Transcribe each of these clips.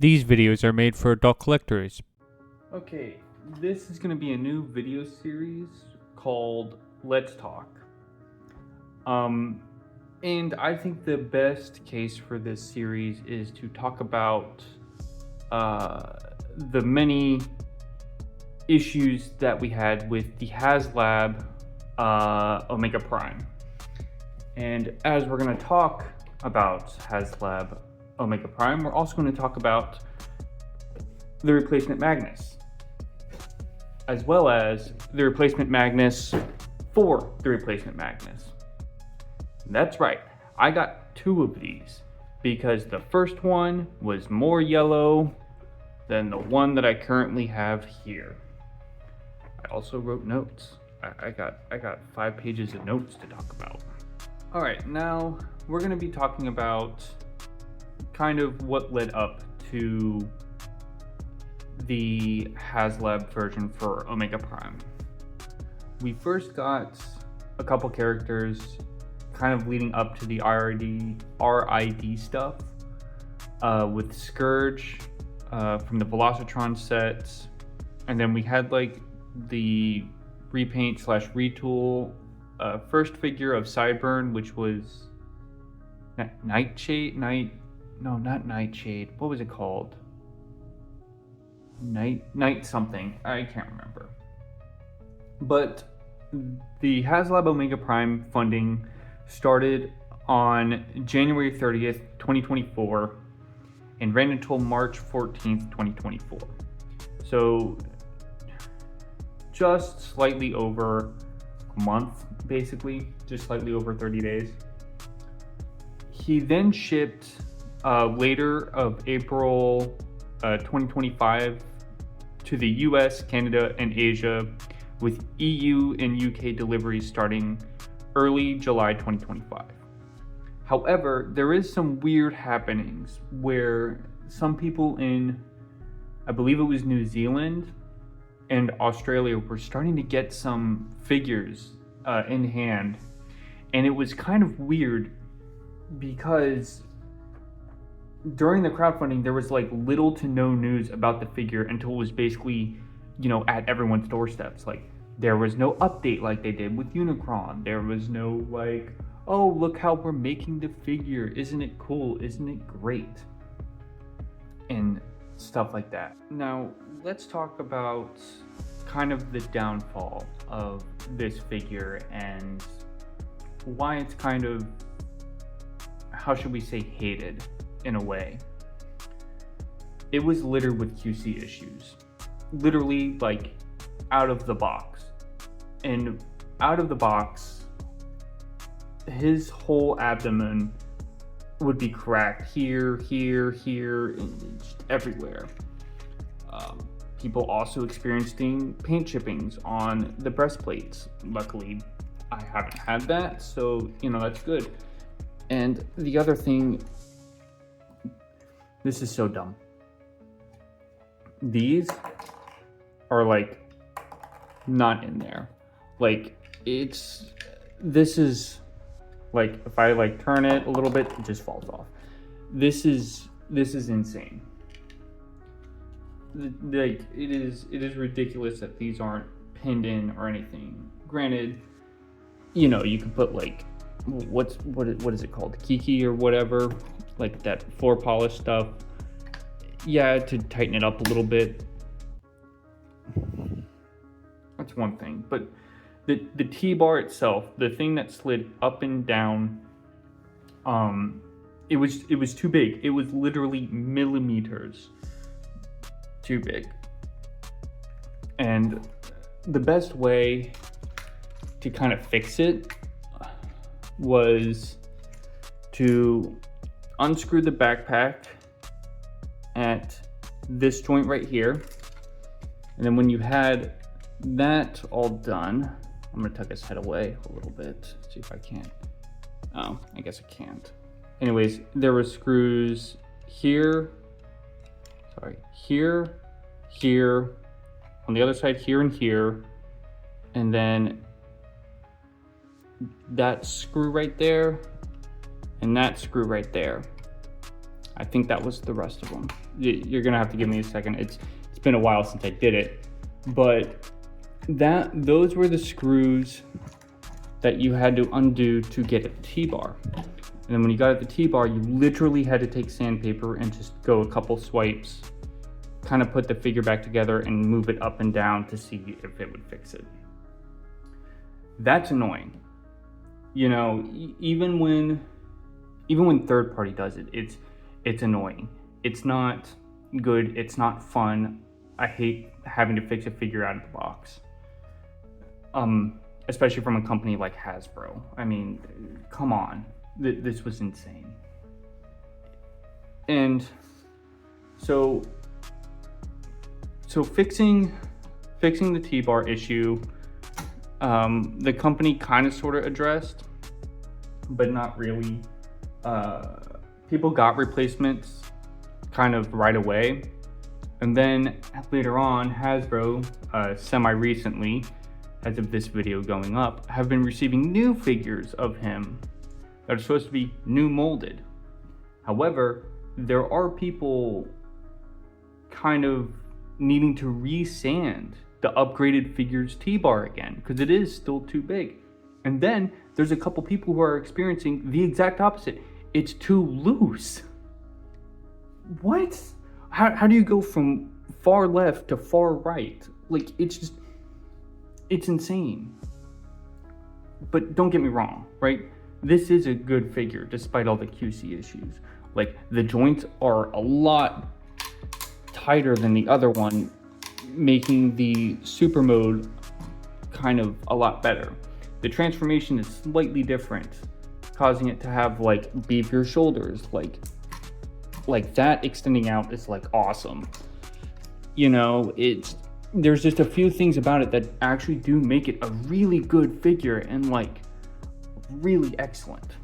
These videos are made for adult collectors. Okay, this is going to be a new video series called Let's Talk. And I think the best case for this series is to talk about the many issues that we had with the HasLab Omega Prime. And as we're going to talk about HasLab Omega Prime, we're also going to talk about the replacement Magnus, as well as the replacement Magnus for the replacement Magnus. That's right, I got two of these because the first one was more yellow than the one that I currently have here. I also wrote notes. I got 5 pages of notes to talk about. All right, now we're going to be talking about kind of what led up to the HasLab version for Omega Prime. We first got a couple characters kind of leading up to the RID stuff with Scourge from the Velocitron sets, and then we had like the repaint / retool first figure of Sideburn, which was Nightshade. Not Nightshade. What was it called? Night something. I can't remember. But the HasLab Omega Prime funding started on January 30th, 2024 and ran until March 14th, 2024. So just slightly over a month, basically, just slightly over 30 days. He then shipped later of April 2025 to the US, Canada, and Asia, with EU and UK deliveries starting early July 2025. However, there is some weird happenings where some people in, I believe it was New Zealand and Australia, were starting to get some figures in hand, and it was kind of weird because during the crowdfunding there was like little to no news about the figure until it was basically, at everyone's doorsteps. Like, there was no update like they did with Unicron. There was no like, oh, look how we're making the figure, isn't it cool, isn't it great, and stuff like that. Now let's talk about kind of the downfall of this figure and why it's kind of, how should we say, hated in a way. It was littered with QC issues, literally, like, out of the box. And out of the box, his whole abdomen would be cracked here, and just everywhere. People also experiencing paint chippings on the breastplates. Luckily, I haven't had that, so that's good. And the other thing, this is so dumb. These are like not in there. Like, this is like, if I like turn it a little bit, it just falls off. This is insane. Like, it is ridiculous that these aren't pinned in or anything. Granted, you can put like, what is it called, Kiki or whatever, like that floor polish stuff, to tighten it up a little bit. That's one thing. But the T-bar itself, the thing that slid up and down, it was too big. It was literally millimeters too big. And the best way to kind of fix it was to unscrew the backpack at this joint right here, and then when you had that all done, I'm gonna tuck his head away a little bit, see if I can. Oh, I guess I can't. Anyways, there were screws here, here, on the other side, here and here, and then that screw right there, and that screw right there. I think that was the rest of them. You're gonna have to give me a second. It's been a while since I did it, but those were the screws that you had to undo to get at the T-bar. And then when you got at the T-bar, you literally had to take sandpaper and just go a couple swipes, kind of put the figure back together and move it up and down to see if it would fix it. That's annoying. You know, even when third party does it, it's annoying. It's not good, it's not fun. I hate having to fix a figure out of the box. Especially from a company like Hasbro. I mean, come on, this was insane. And so fixing the T-bar issue, the company kind of sort of addressed, but not really. People got replacements kind of right away. And then later on, Hasbro, semi-recently, as of this video going up, have been receiving new figures of him that are supposed to be new molded. However, there are people kind of needing to resand the upgraded figure's T-bar again, because it is still too big. And then there's a couple people who are experiencing the exact opposite. It's too loose. What? How do you go from far left to far right? Like, it's insane. But don't get me wrong, right? This is a good figure despite all the QC issues. Like, the joints are a lot tighter than the other one, making the super mode kind of a lot better. The transformation is slightly different, causing it to have like beefier shoulders, like that extending out is like awesome. You know, there's just a few things about it that actually do make it a really good figure and like really excellent.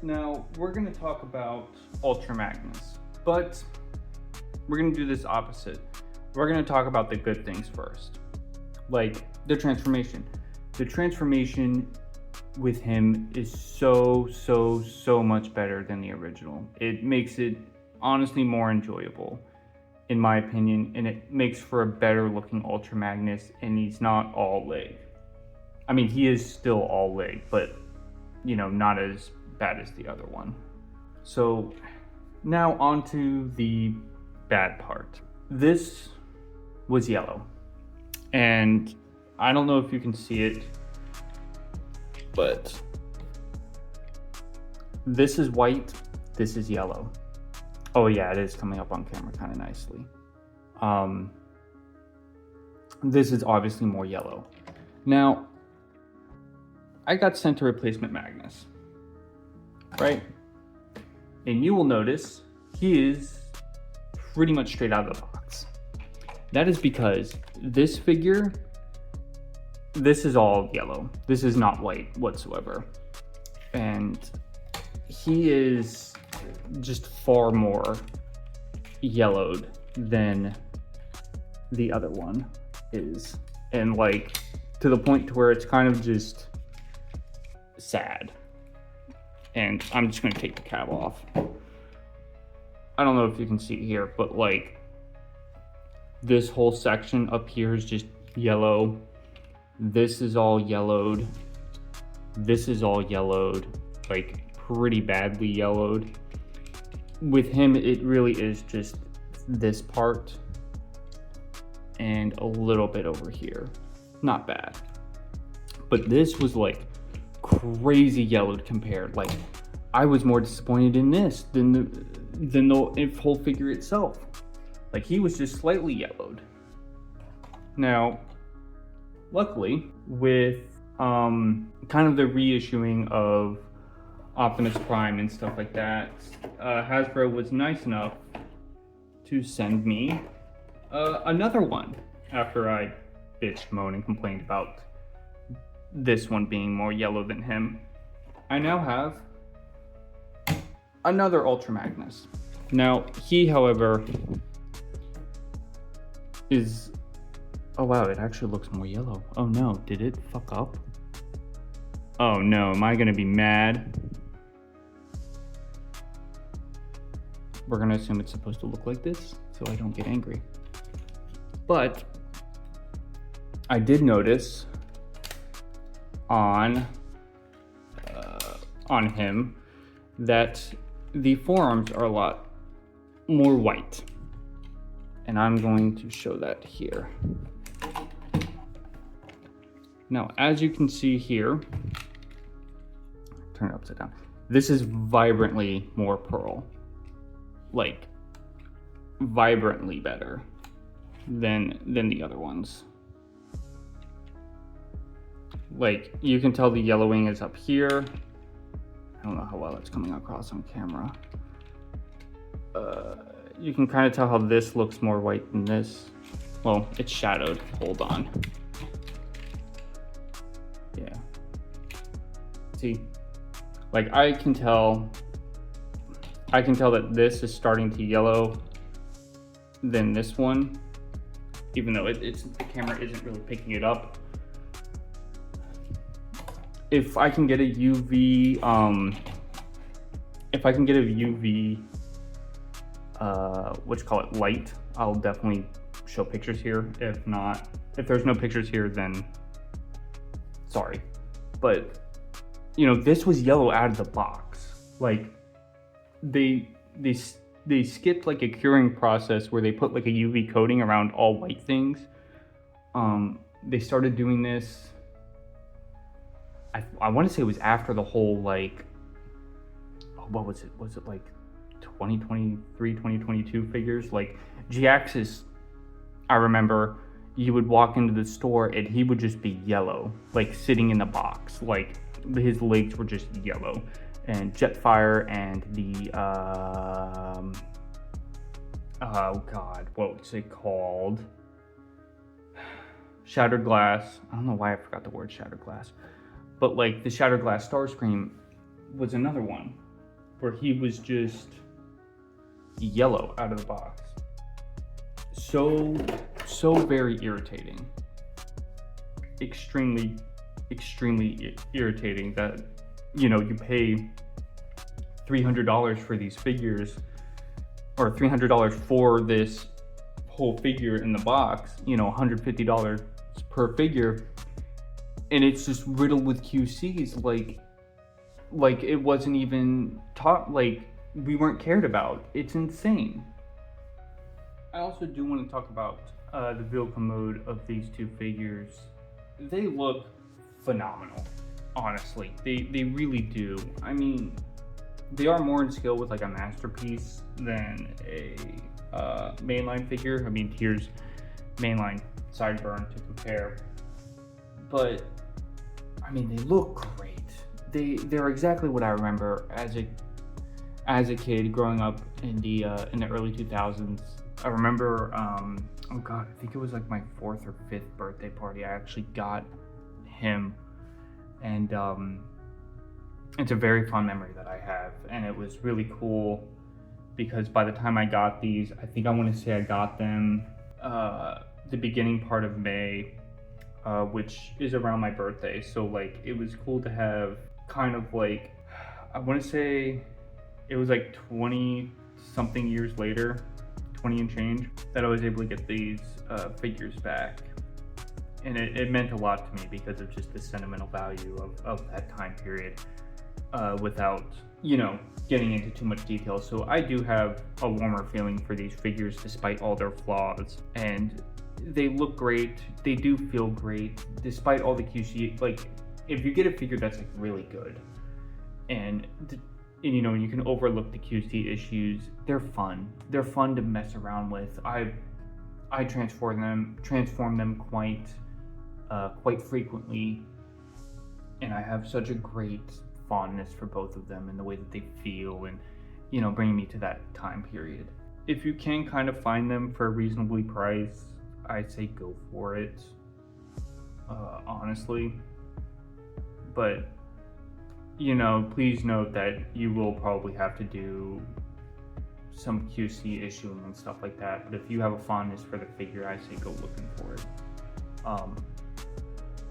Now we're gonna talk about Ultra Magnus, but we're gonna do this opposite. We're gonna talk about the good things first, like the transformation. The transformation with him is so much better than the original. It makes it honestly more enjoyable, in my opinion, and it makes for a better looking Ultra Magnus, and he's not all leg. I mean, he is still all leg, but you know, not as bad as the other one. So now on to the bad part. This was yellow, and I don't know if you can see it, but this is white, this is yellow. Oh yeah, it is coming up on camera kind of nicely. This is obviously more yellow. Now, I got sent a replacement Magnus, right? And you will notice he is pretty much straight out of the box. That is because this figure, this is all yellow. This is not white whatsoever. And he is just far more yellowed than the other one is. And like, to the point to where it's kind of just sad. And I'm just gonna take the cap off. I don't know if you can see here, but like, this whole section up here is just yellow. This is all yellowed. This is all yellowed, like pretty badly yellowed. With him, it really is just this part and a little bit over here. Not bad. But this was like crazy yellowed compared. Like, I was more disappointed in this than the whole figure itself. Like, he was just slightly yellowed. Now, luckily, with kind of the reissuing of Optimus Prime and stuff like that, Hasbro was nice enough to send me another one after I bitched, moaned, and complained about this one being more yellow than him. I now have another Ultra Magnus. Now, he, however, is... Oh wow, it actually looks more yellow. Oh no, did it fuck up? Oh no, am I gonna be mad? we're gonna assume it's supposed to look like this so I don't get angry. But I did notice on him that the forearms are a lot more white. And I'm going to show that here. Now, as you can see here, turn it upside down. This is vibrantly more pearl. Like, vibrantly better than the other ones. Like, you can tell the yellowing is up here. I don't know how well it's coming across on camera. You can kind of tell how this looks more white than this. Well, it's shadowed. Hold on. Yeah. See? Like, I can tell that this is starting to yellow than this one, even though the camera isn't really picking it up. If I can get a UV, light, I'll definitely show pictures here. If there's no pictures here, then sorry. But, you know, this was yellow out of the box. Like, they skipped like a curing process where they put like a UV coating around all white things. They started doing this, I want to say it was after the whole, like, what was it? Was it like 2023, 2022 figures? Like, G-Axis, I remember you would walk into the store and he would just be yellow, like sitting in the box. Like, his legs were just yellow. And Jetfire and the, oh God, what was it called? Shattered Glass. I don't know why I forgot the word Shattered Glass. But like the Shattered Glass Starscream was another one where he was just yellow out of the box. So very irritating. Extremely irritating that, you know, you pay $300 for these figures, or $300 for this whole figure in the box, you know, $150 per figure, and it's just riddled with QCs. Like it wasn't even taught, like we weren't cared about. It's insane. I also do want to talk about the vehicle mode of these two figures. They look phenomenal, honestly. They really do. I mean, they are more in scale with like a masterpiece than a mainline figure. I mean, here's mainline Sideburn to compare, but I mean, they look great. They're exactly what I remember as a kid growing up in the early 2000s. I remember, oh God, I think it was like my 4th or 5th birthday party. I actually got him, and it's a very fond memory that I have, and it was really cool because by the time I got these, I think I want to say I got them the beginning part of May, which is around my birthday. So like it was cool to have kind of like, I want to say it was like 20 something years later, 20 and change, that I was able to get these figures back. And it meant a lot to me because of just the sentimental value of that time period, without, you know, getting into too much detail. So I do have a warmer feeling for these figures despite all their flaws. And they look great, they do feel great, despite all the QC. Like, if you get a figure that's like really good, and you know, you can overlook the QC issues, they're fun to mess around with. I transform them quite frequently, and I have such a great fondness for both of them and the way that they feel, and, you know, bringing me to that time period. If you can kind of find them for a reasonably priced, I'd say go for it, honestly. But, you know, please note that you will probably have to do some QC issuing and stuff like that. But if you have a fondness for the figure, I say go looking for it.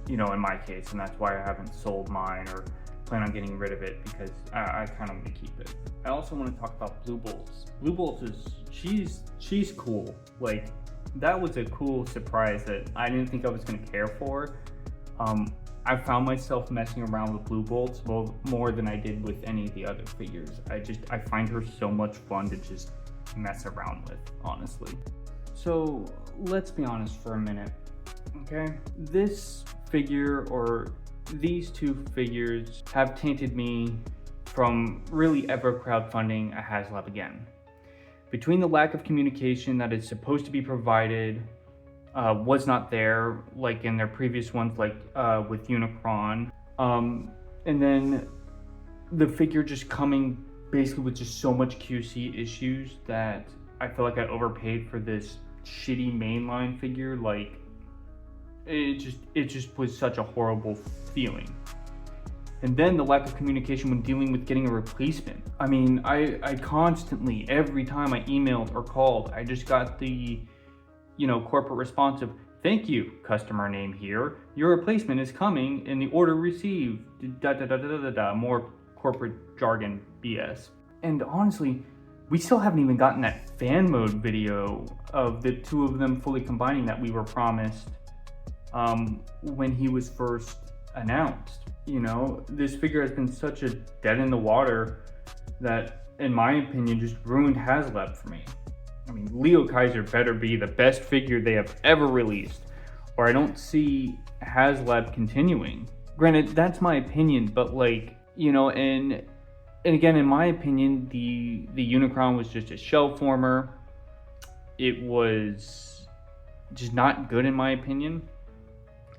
You know, in my case, and that's why I haven't sold mine or plan on getting rid of it, because I kind of want to keep it. I also want to talk about Blue Bolts. Blue Bolts she's cool. Like, that was a cool surprise that I didn't think I was going to care for. I found myself messing around with Blue Bolts more than I did with any of the other figures. I find her so much fun to just mess around with, honestly. So let's be honest for a minute, okay? This figure, or these two figures, have tainted me from really ever crowdfunding a HasLab again. Between the lack of communication that is supposed to be provided, was not there, like in their previous ones, like with Unicron, and then the figure just coming basically with just so much QC issues that I feel like I overpaid for this shitty mainline figure. Like, it just was such a horrible feeling. And then the lack of communication when dealing with getting a replacement. I mean, I constantly, every time I emailed or called, I just got the, corporate response of, "Thank you, customer name here. Your replacement is coming in the order received." More corporate jargon BS. And honestly, we still haven't even gotten that fan mode video of the two of them fully combining that we were promised when he was first announced. This figure has been such a dead in the water that, in my opinion, just ruined HasLab for me. I mean, Leo Kaiser better be the best figure they have ever released, or I don't see HasLab continuing. Granted, that's my opinion, but and again, in my opinion, the Unicron was just a shell former. It was just not good in my opinion.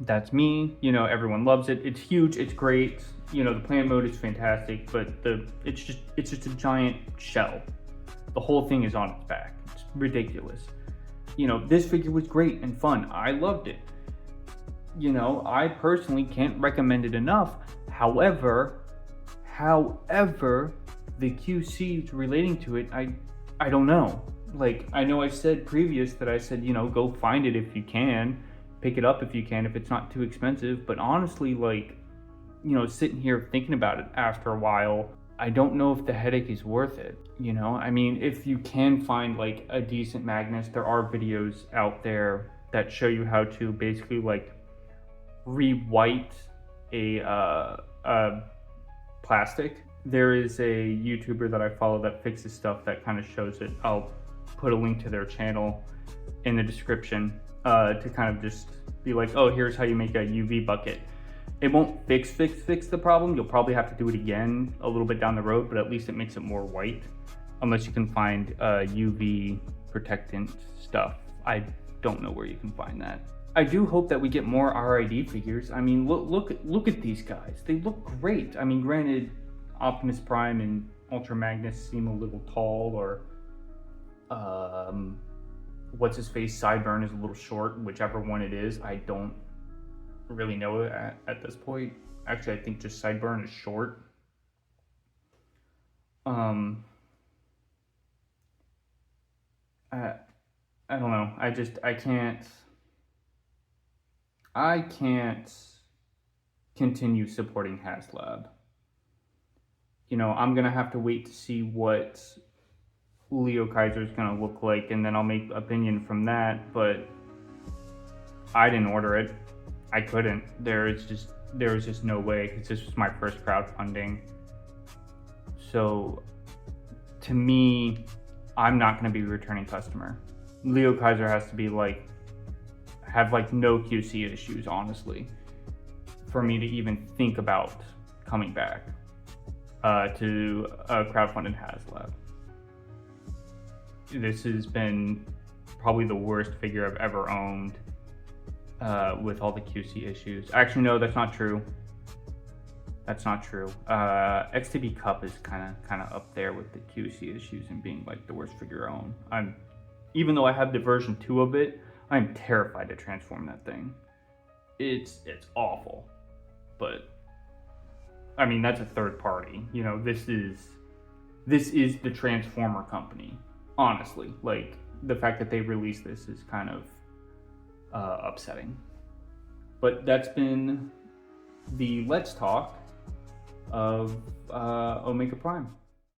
That's me. Everyone loves it. It's huge. It's great. The plan mode is fantastic, but it's just a giant shell. The whole thing is on its back. It's ridiculous. This figure was great and fun. I loved it. I personally can't recommend it enough. However, the QCs relating to it, I don't know. Like, I know I said previous that I said, go find it if you can. Pick it up if you can, if it's not too expensive. But honestly, sitting here thinking about it after a while, I don't know if the headache is worth it. I mean, if you can find like a decent Magnus, there are videos out there that show you how to basically re-white a plastic. There is a YouTuber that I follow that fixes stuff that kind of shows it. I'll put a link to their channel in the description to kind of just be like, oh, here's how you make a UV bucket. It won't fix the problem. You'll probably have to do it again a little bit down the road, but at least it makes it more white, unless you can find UV protectant stuff. I don't know where you can find that. I do hope that we get more RID figures. I mean, look at these guys. They look great. I mean, granted, Optimus Prime and Ultra Magnus seem a little tall, or what's his face, Sideburn is a little short. Whichever one it is, I don't really know at this point. Actually, I think just Sideburn is short. I don't know. I can't continue supporting HasLab. I'm gonna have to wait to see what Leo Kaiser is gonna look like, and then I'll make opinion from that. But I didn't order it. I couldn't. There was just no way, because this was my first crowdfunding. So to me, I'm not going to be a returning customer. Leo Kaiser has to be have no QC issues, honestly, for me to even think about coming back to a crowdfunded HasLab. This has been probably the worst figure I've ever owned. With all the QC issues. Actually, no, that's not true. That's not true. XTB Cup is kind of up there with the QC issues and being the worst figure I own. Even though I have the version 2 of it, I'm terrified to transform that thing. It's awful. But I mean, that's a third party. This is the Transformer company. Honestly, the fact that they released this is kind of upsetting. But that's been the Let's Talk of Omega Prime.